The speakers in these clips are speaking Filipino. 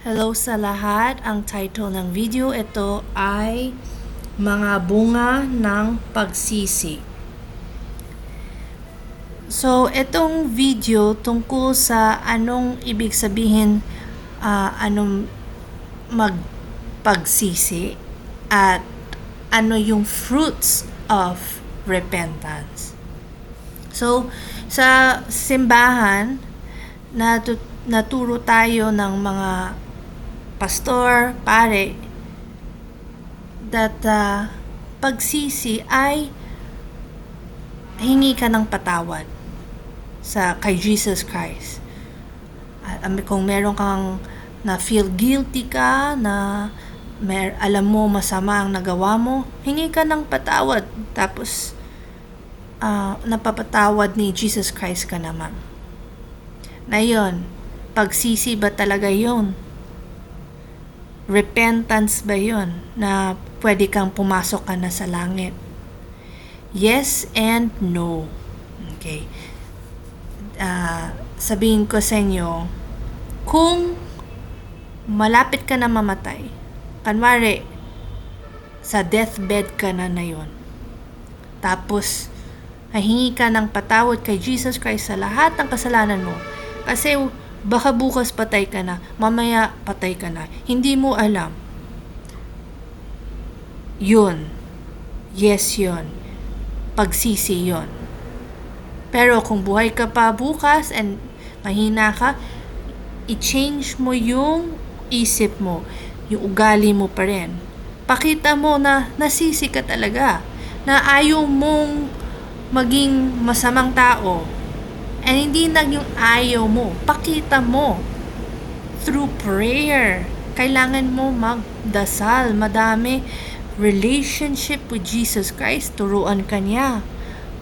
Hello sa lahat. Ang title ng video ito ay Mga Bunga ng Pagsisi. So, itong video tungkol sa anong ibig sabihin, anong magpagsisi at ano yung fruits of repentance. So, sa simbahan, naturo tayo ng mga pastor, pare, that pagsisi ay hingi ka ng patawad kay Jesus Christ. Kung meron kang na feel guilty ka, na alam mo masama ang nagawa mo, hingi ka ng patawad. Tapos, napapatawad ni Jesus Christ ka naman. Na yun, pagsisi ba talaga yun? Repentance ba yun na pwede kang pumasok ka na sa langit? Yes and no. Okay. Sabihin ko sa inyo, kung malapit ka na mamatay, kanwari, sa deathbed ka na yun, tapos hingi ka ng patawad kay Jesus Christ sa lahat ng kasalanan mo, kasi baka bukas patay ka na, mamaya patay ka na, hindi mo alam. Yun. Yes, yun. Pagsisi yun. Pero kung buhay ka pa bukas and mahina ka, i-change mo yung isip mo, yung ugali mo pa rin. Pakita mo na nasisi ka talaga, na ayaw mong maging masamang tao. And hindi lang yung ayaw mo, pakita mo through prayer. Kailangan mo magdasal, madami relationship with Jesus Christ, turuan ka niya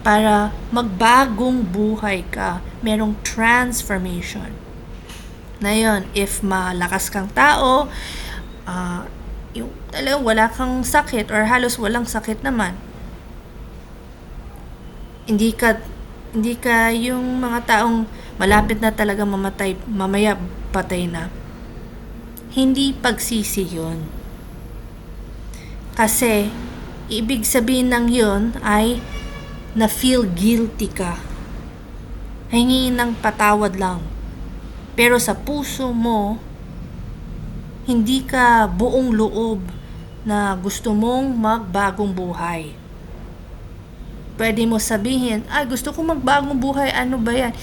para magbagong buhay ka, merong transformation. Na yun, if malakas kang tao, yung talagang wala kang sakit or halos walang sakit naman, hindi ka yung mga taong malapit na talaga mamatay, mamaya patay na. Hindi pagsisi yun. Kasi, ibig sabihin ng yun ay na-feel guilty ka. Hingi ng patawad lang. Pero sa puso mo, hindi ka buong loob na gusto mong magbagong buhay. Pwede mo sabihin, gusto ko magbagong buhay, ano ba yan?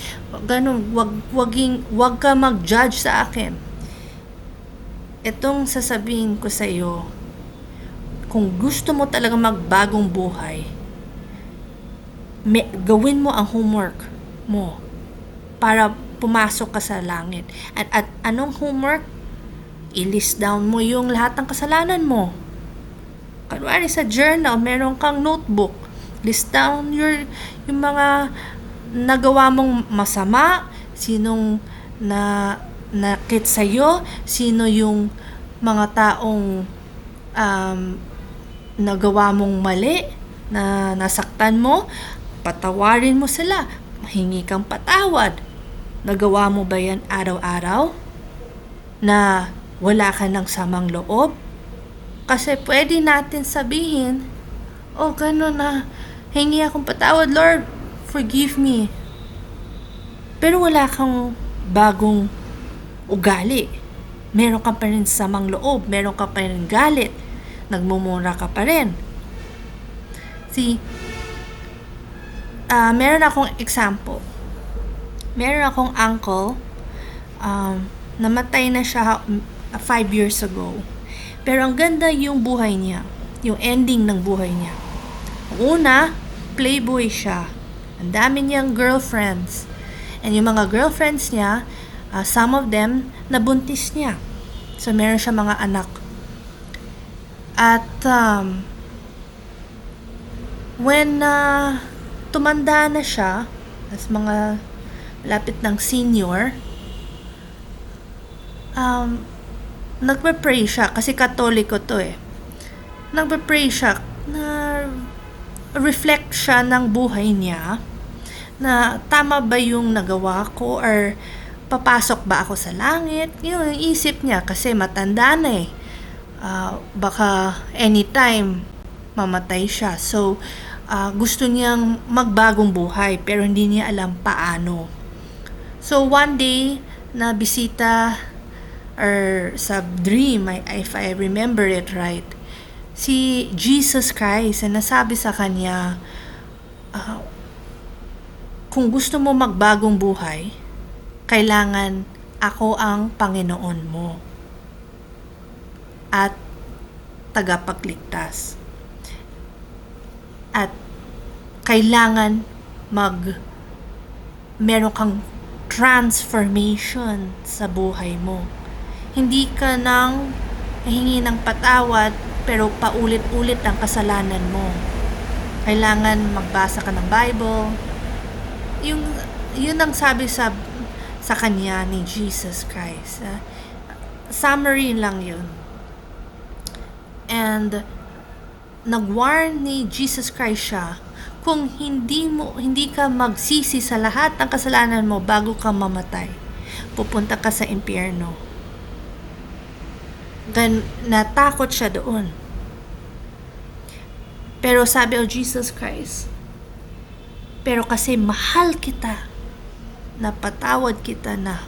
Ganun, wag ka mag-judge sa akin. Itong sasabihin ko sa iyo, kung gusto mo talaga magbagong buhay, gawin mo ang homework mo para pumasok ka sa langit. At anong homework? I-list down mo yung lahat ng kasalanan mo. Kunwari sa journal, meron kang notebook. List down yung mga nagawa mong masama, sinong nakit sa'yo, sino yung mga taong nagawa mong mali, na nasaktan mo, patawarin mo sila, hingi kang patawad. Nagawa mo ba yan araw-araw? Na wala ka ng samang loob? Kasi pwede natin sabihin, gano'n na, hingi akong patawad, Lord, forgive me. Pero wala kang bagong ugali. Meron ka pa rin samang loob, meron ka pa rin galit, nagmumura ka pa rin. Meron akong example. Meron akong uncle, namatay na siya 5 years ago. Pero ang ganda yung buhay niya, yung ending ng buhay niya. Una, playboy siya. Ang dami niyang girlfriends. And yung mga girlfriends niya, some of them, nabuntis niya. So, meron siya mga anak. At, when tumanda na siya, as mga lapit ng senior, nagpe-pray siya, kasi Katoliko to nagpe-pray siya, na reflect siya ng buhay niya, na tama ba yung nagawa ko, or papasok ba ako sa langit? Yun, yung isip niya kasi matanda na eh. Baka anytime mamatay siya. So, gusto niyang magbagong buhay pero hindi niya alam paano. So, one day, na bisita or sa dream, if I remember it right, si Jesus Christ na nasabi sa kanya, kung gusto mo magbagong buhay, kailangan ako ang Panginoon mo at tagapagligtas. At kailangan meron kang transformation sa buhay mo. Hindi ka nang hingi ng patawad pero paulit-ulit ang kasalanan mo. Kailangan magbasa ka ng Bible. Yun ang sabi sa kanya ni Jesus Christ. Summary lang yun. And nag-warn ni Jesus Christ siya, kung hindi ka magsisi sa lahat ng kasalanan mo bago ka mamatay, pupunta ka sa impyerno. Then natakot siya doon. Pero sabi o Jesus Christ, pero kasi mahal kita, napatawad kita na.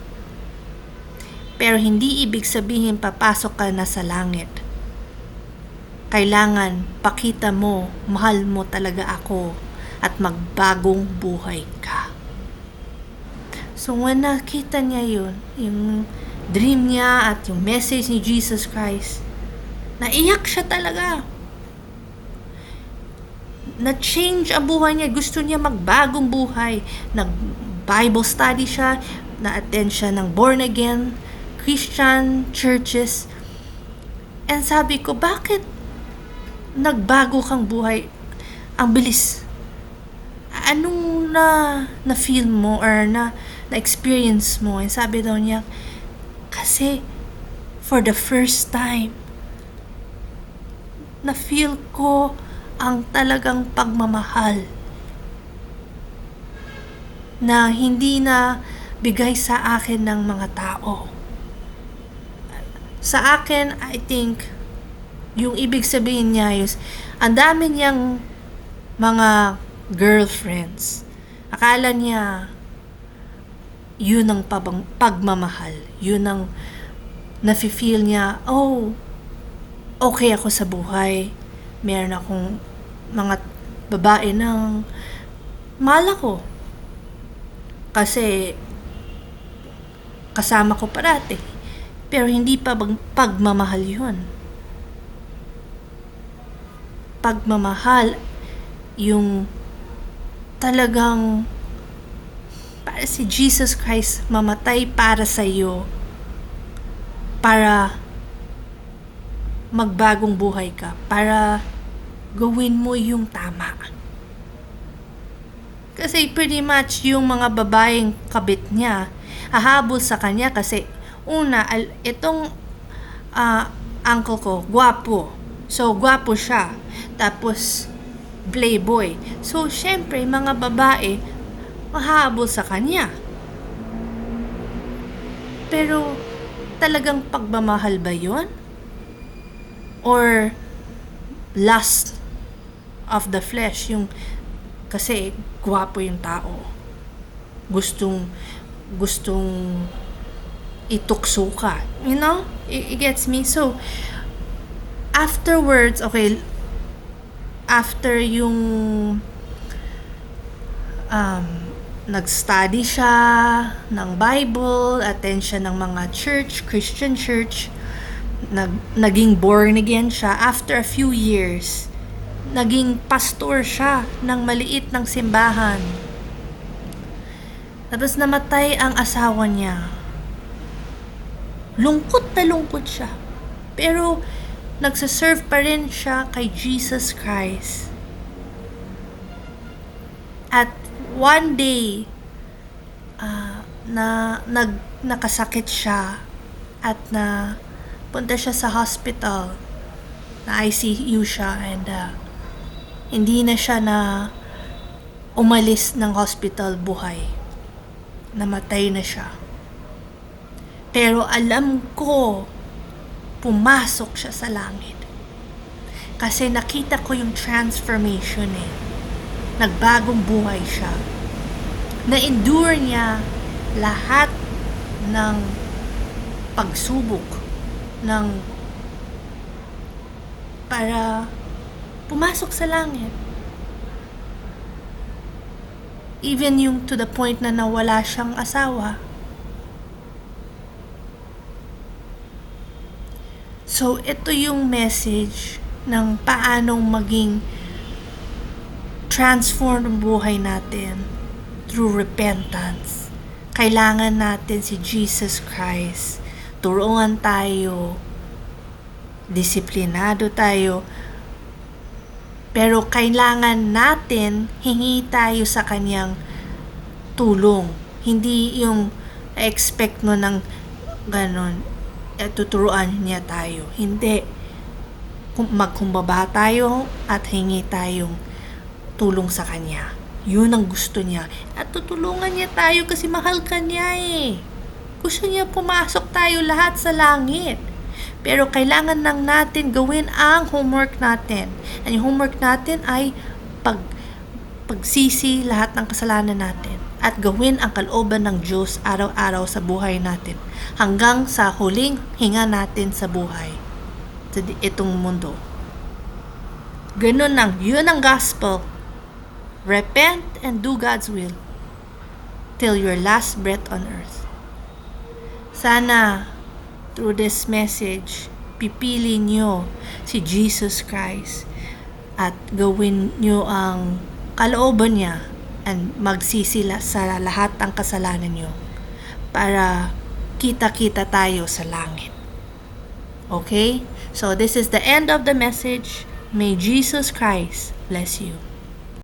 Pero hindi ibig sabihin papasok ka na sa langit. Kailangan pakita mo, mahal mo talaga ako at magbagong buhay ka. So when nakita niya yun, yung dream niya at yung message ni Jesus Christ, naiyak siya talaga. Na-change ang buhay niya. Gusto niya magbagong buhay. Nag-Bible study siya, na-attend siya ng born again Christian churches. And sabi ko, bakit nagbago kang buhay? Ang bilis. Anong na-feel mo or na-experience mo? And sabi daw niya, kasi for the first time, na-feel ko ang talagang pagmamahal na hindi na bigay sa akin ng mga tao. Sa akin, I think, yung ibig sabihin niya is, ang dami niyang mga girlfriends. Akala niya, yun ang pagmamahal. Yun ang nafe-feel niya, oh, okay ako sa buhay. Meron akong mga babae ng mahal ako. Kasi kasama ko parati. Pero hindi pa pagmamahal yun. Pagmamahal, yung talagang para si Jesus Christ mamatay para sa iyo, para magbagong buhay ka, para gawin mo yung tama. Kasi pretty much yung mga babaeng kabit niya, hahabol sa kanya kasi una, itong uncle ko, gwapo. So, gwapo siya. Tapos, playboy. So, syempre, mga babae, mahabol sa kanya. Pero, talagang pagmamahal ba yun? Or, lust of the flesh? Yung, kasi, gwapo yung tao. Gustong itukso ka. You know? It gets me. So, afterwards, okay, after yung nag-study siya ng Bible, attend siya ng mga church, Christian church, naging born again siya. After a few years, naging pastor siya ng maliit ng simbahan. Tapos namatay ang asawa niya. Lungkot na lungkot siya. Pero nagsaserve pa rin siya kay Jesus Christ. At one day, nakasakit siya at punta siya sa hospital, na ICU siya, and hindi na siya umalis ng hospital buhay. Namatay na siya. Pero alam ko, pumasok siya sa langit. Kasi nakita ko yung transformation eh. Nagbagong buhay siya. Na-endure niya lahat ng pagsubok para pumasok sa langit. Even yung to the point na nawala siyang asawa. So, ito yung message ng paanong maging transform ang buhay natin through repentance. Kailangan natin si Jesus Christ. Turuan tayo. Disiplinado tayo. Pero kailangan natin hingi tayo sa kanyang tulong. Hindi yung expect mo ng ganon. Tuturuan niya tayo. Hindi. Magkumbaba tayo at hingi tayong tulong sa kanya. Yun ang gusto niya. At tutulungan niya tayo kasi mahal ka niya eh. Gusto niya pumasok tayo lahat sa langit. Pero kailangan lang natin gawin ang homework natin. At yung homework natin ay pagsisi lahat ng kasalanan natin. At gawin ang kalooban ng Diyos araw-araw sa buhay natin. Hanggang sa huling hinga natin sa buhay. Sa itong mundo. Ganun lang. Yun ang gospel. Repent and do God's will. Till your last breath on earth. Sana, through this message, pipili nyo si Jesus Christ. At gawin nyo ang kalooban niya. And magsisila sa lahat ng kasalanan nyo para kita-kita tayo sa langit. Okay? So this is the end of the message. May Jesus Christ bless you.